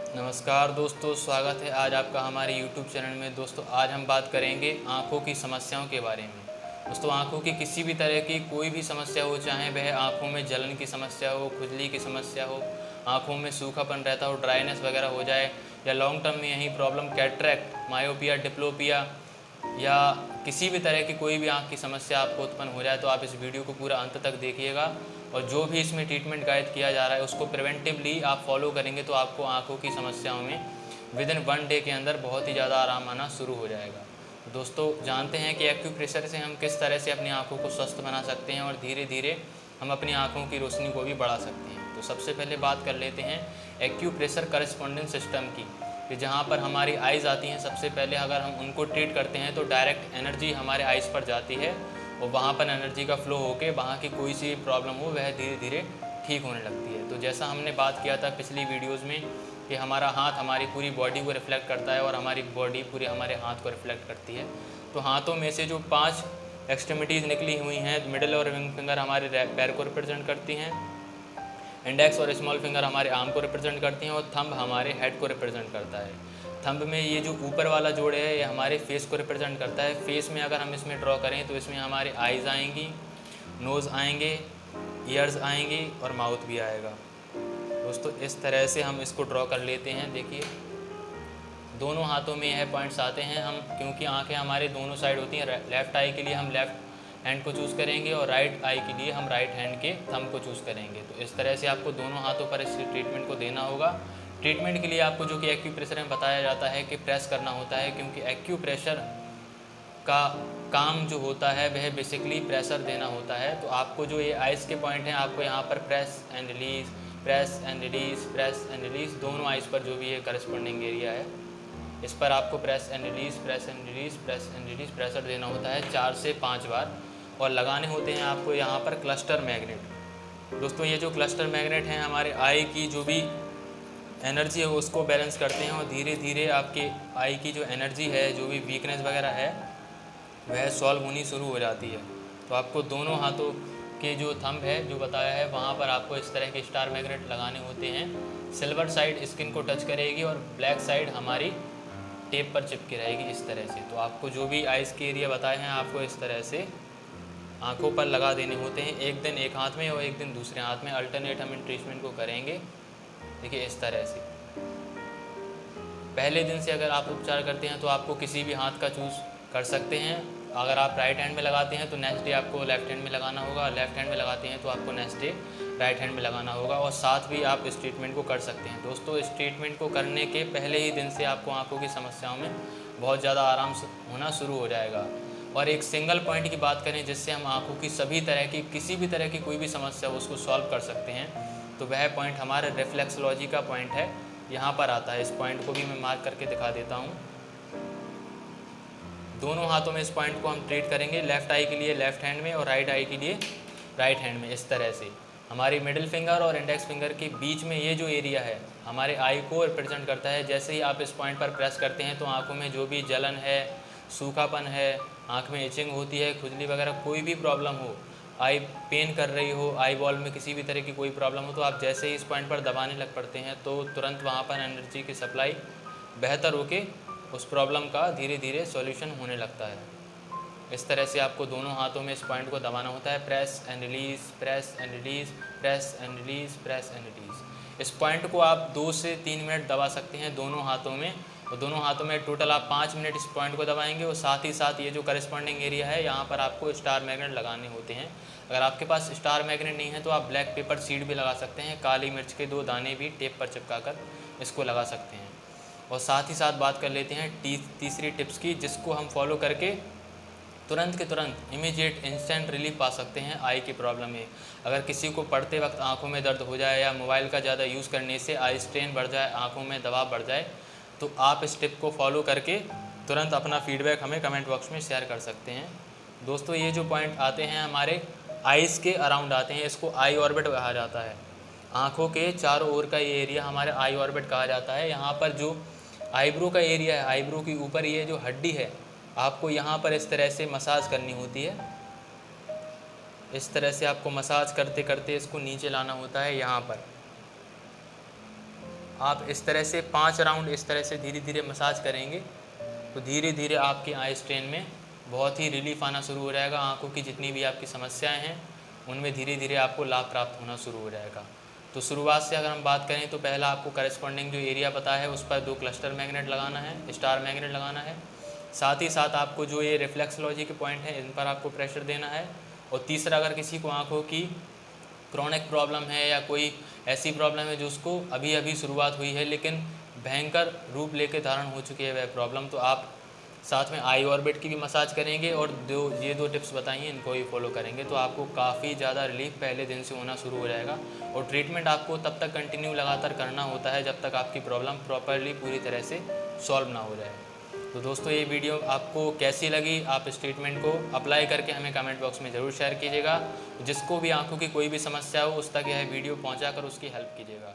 नमस्कार दोस्तों, स्वागत है आज आपका हमारे YouTube चैनल में। दोस्तों आज हम बात करेंगे आँखों की समस्याओं के बारे में। दोस्तों आँखों की किसी भी तरह की कोई भी समस्या हो, चाहे वह आँखों में जलन की समस्या हो, खुजली की समस्या हो, आँखों में सूखापन रहता हो, ड्राइनेस वगैरह हो जाए, या लॉन्ग टर्म में यही प्रॉब्लम कैटरेक्ट, मायोपिया, डिप्लोपिया या किसी भी तरह की कोई भी आँख की समस्या आपको उत्पन्न हो जाए, तो आप इस वीडियो को पूरा अंत तक देखिएगा। और जो भी इसमें ट्रीटमेंट गाइड किया जा रहा है उसको प्रिवेंटिवली आप फॉलो करेंगे तो आपको आँखों की समस्याओं में विद इन 1 डे के अंदर बहुत ही ज़्यादा आराम आना शुरू हो जाएगा। दोस्तों जानते हैं कि एक्यूप्रेशर से हम किस तरह से अपनी आँखों को स्वस्थ बना सकते हैं और धीरे धीरे हम अपनी आँखों की रोशनी को भी बढ़ा सकते हैं। तो सबसे पहले बात कर लेते हैं एक्यूप्रेशर करस्पॉन्डेंस सिस्टम की, कि जहाँ पर हमारी आइज़ आती हैं। सबसे पहले अगर हम उनको ट्रीट करते हैं तो डायरेक्ट एनर्जी हमारे आइज़ पर जाती है और वहाँ पर एनर्जी का फ्लो होकर वहाँ की कोई सी प्रॉब्लम हो वह धीरे धीरे ठीक होने लगती है। तो जैसा हमने बात किया था पिछली वीडियोज़ में कि हमारा हाथ हमारी पूरी बॉडी को रिफ्लेक्ट करता है और हमारी बॉडी पूरी हमारे हाथ को रिफ्लेक्ट करती है। तो हाथों में से जो 5 एक्सट्रीमिटीज़ निकली हुई हैं, मिडिल और रिंग फिंगर हमारे पैर को रिप्रेजेंट करती हैं, इंडेक्स और स्मॉल फिंगर हमारे आर्म को रिप्रेजेंट करती हैं और थंब हमारे हेड को रिप्रेजेंट करता है। थंब में ये जो ऊपर वाला जोड़ है ये हमारे फेस को रिप्रेजेंट करता है। फेस में अगर हम इसमें ड्रॉ करें तो इसमें हमारे आइज़ आएंगी, नोज़ आएंगे, ईयर्स आएंगी और माउथ भी आएगा। दोस्तों इस तरह से हम इसको ड्रॉ कर लेते हैं। देखिए दोनों हाथों में यह पॉइंट्स आते हैं। हम क्योंकि आंखें हमारे दोनों साइड होती हैं, लेफ़्ट आई के लिए हम लेफ़्ट हैंड को चूज़ करेंगे और राइट आई के लिए हम राइट हैंड के थंब को चूज़ करेंगे। तो इस तरह से आपको दोनों हाथों पर इस ट्रीटमेंट को देना होगा। ट्रीटमेंट के लिए आपको जो कि एक्यूप्रेशर में बताया जाता है कि प्रेस करना होता है, क्योंकि एक्यूप्रेशर का काम जो होता है वह बेसिकली प्रेशर देना होता है। तो आपको जो ये आइज़ के पॉइंट हैं आपको यहाँ पर press and release, press and release, press and release, दोनों आइज़ पर जो भी ये करस्पॉन्डिंग एरिया है इस पर आपको press and release, press and release, press and release pressure देना होता है 4 से 5 बार। और लगाने होते हैं आपको यहाँ पर क्लस्टर मैग्नेट। दोस्तों ये जो क्लस्टर मैग्नेट हैं हमारे आई की जो भी एनर्जी है उसको बैलेंस करते हैं और धीरे धीरे आपके आई की जो एनर्जी है, जो भी वीकनेस वगैरह है वह सॉल्व होनी शुरू हो जाती है। तो आपको दोनों हाथों के जो थंब है जो बताया है वहाँ पर आपको इस तरह के स्टार मैग्नेट लगाने होते हैं। सिल्वर साइड स्किन को टच करेगी और ब्लैक साइड हमारी टेप पर चिपकी रहेगी इस तरह से। तो आपको जो भी आइज़ के एरिया बताए हैं आपको इस तरह से आंखों पर लगा देने होते हैं। एक दिन एक हाथ में और एक दिन दूसरे हाथ में, अल्टरनेट हम इन ट्रीटमेंट को करेंगे। देखिए इस तरह से पहले दिन से अगर आप उपचार करते हैं तो आपको किसी भी हाथ का चूज़ कर सकते हैं। अगर आप राइट हैंड में लगाते हैं तो नेक्स्ट डे आपको लेफ़्ट हैंड में लगाना होगा, लेफ़्ट हैंड में लगाते हैं तो आपको नेक्स्ट डे राइट हैंड में लगाना होगा। और साथ भी आप इस ट्रीटमेंट को कर सकते हैं। दोस्तों इस ट्रीटमेंट को करने के पहले ही दिन से आपको आंखों की समस्याओं में बहुत ज़्यादा आराम होना शुरू हो जाएगा। और एक सिंगल पॉइंट की बात करें जिससे हम आंखों की सभी तरह की किसी भी तरह की कोई भी समस्या हो उसको सॉल्व कर सकते हैं, तो वह पॉइंट हमारे रिफ्लेक्सोलॉजी का पॉइंट है, यहाँ पर आता है। इस पॉइंट को भी मैं मार्क करके दिखा देता हूँ। दोनों हाथों में इस पॉइंट को हम ट्रीट करेंगे, लेफ़्ट आई के लिए लेफ़्ट हैंड में और राइट आई के लिए राइट हैंड में। इस तरह से हमारी मिडिल फिंगर और इंडेक्स फिंगर के बीच में ये जो एरिया है हमारे आई को रिप्रेजेंट करता है। जैसे ही आप इस पॉइंट पर प्रेस करते हैं तो आंखों में जो भी जलन है, सूखापन है, आंख में इचिंग होती है, खुजली वगैरह कोई भी प्रॉब्लम हो, आई पेन कर रही हो, आई बॉल में किसी भी तरह की कोई प्रॉब्लम हो, तो आप जैसे ही इस पॉइंट पर दबाने लग पड़ते हैं तो तुरंत वहाँ पर एनर्जी की सप्लाई बेहतर होके उस प्रॉब्लम का धीरे धीरे सॉल्यूशन होने लगता है। इस तरह से आपको दोनों हाथों में इस पॉइंट को दबाना होता है। Press and release, press and release, press and release, press and release. इस पॉइंट को आप 2 से 3 मिनट दबा सकते हैं दोनों हाथों में। और दोनों हाथों में टोटल आप 5 मिनट इस पॉइंट को दबाएंगे और साथ ही साथ ये जो करस्पॉन्डिंग एरिया है यहाँ पर आपको स्टार मैग्नेट लगाने होते हैं। अगर आपके पास स्टार मैग्नेट नहीं है तो आप ब्लैक पेपर सीड भी लगा सकते हैं, काली मिर्च के 2 दाने भी टेप पर चिपका कर इसको लगा सकते हैं। और साथ ही साथ बात कर लेते हैं तीसरी टिप्स की, जिसको हम फॉलो करके तुरंत के तुरंत इमीडिएट इंस्टेंट रिलीफ पा सकते हैं आई की प्रॉब्लम में। अगर किसी को पढ़ते वक्त आंखों में दर्द हो जाए या मोबाइल का ज़्यादा यूज़ करने से आई स्ट्रेन बढ़ जाए, आंखों में दबाव बढ़ जाए, तो आप इस टिप को फॉलो करके तुरंत अपना फीडबैक हमें कमेंट बॉक्स में शेयर कर सकते हैं। दोस्तों ये जो पॉइंट आते हैं हमारे आइज़ के अराउंड आते हैं, इसको आई ऑर्बिट कहा जाता है। आँखों के चारों ओर का ये एरिया हमारे आई ऑर्बिट कहा जाता है। यहाँ पर जो आईब्रो का एरिया है, आईब्रो के ऊपर ये जो हड्डी है आपको यहाँ पर इस तरह से मसाज करनी होती है। इस तरह से आपको मसाज करते करते इसको नीचे लाना होता है। यहाँ पर आप इस तरह से 5 राउंड इस तरह से धीरे धीरे मसाज करेंगे तो धीरे धीरे आपकी आई स्ट्रेन में बहुत ही रिलीफ आना शुरू हो जाएगा। आँखों की जितनी भी आपकी समस्याएं हैं उनमें धीरे धीरे आपको लाभ प्राप्त होना शुरू हो जाएगा। तो शुरुआत से अगर हम बात करें तो पहला आपको करस्पॉन्डिंग जो एरिया पता है उस पर 2 क्लस्टर मैग्नेट लगाना है, स्टार मैग्नेट लगाना है। साथ ही साथ आपको जो ये रिफ्लेक्सोलॉजी के पॉइंट हैं इन पर आपको प्रेशर देना है। और तीसरा, अगर किसी को आँखों की क्रॉनिक प्रॉब्लम है या कोई ऐसी प्रॉब्लम है जो उसको अभी अभी शुरुआत हुई है लेकिन भयंकर रूप लेके धारण हो चुकी है वह प्रॉब्लम, तो आप साथ में आई ऑर्बिट की भी मसाज करेंगे और ये दो टिप्स बताई हैं इनको ही फॉलो करेंगे तो आपको काफ़ी ज़्यादा रिलीफ पहले दिन से होना शुरू हो जाएगा। और ट्रीटमेंट आपको तब तक कंटिन्यू लगातार करना होता है जब तक आपकी प्रॉब्लम प्रॉपरली पूरी तरह से सॉल्व ना हो जाए। तो दोस्तों, ये वीडियो आपको कैसी लगी, आप इस ट्रीटमेंट को अप्लाई करके हमें कमेंट बॉक्स में ज़रूर शेयर कीजिएगा। जिसको भी आंखों की कोई भी समस्या हो उस तक यह वीडियो पहुंचाकर उसकी हेल्प कीजिएगा।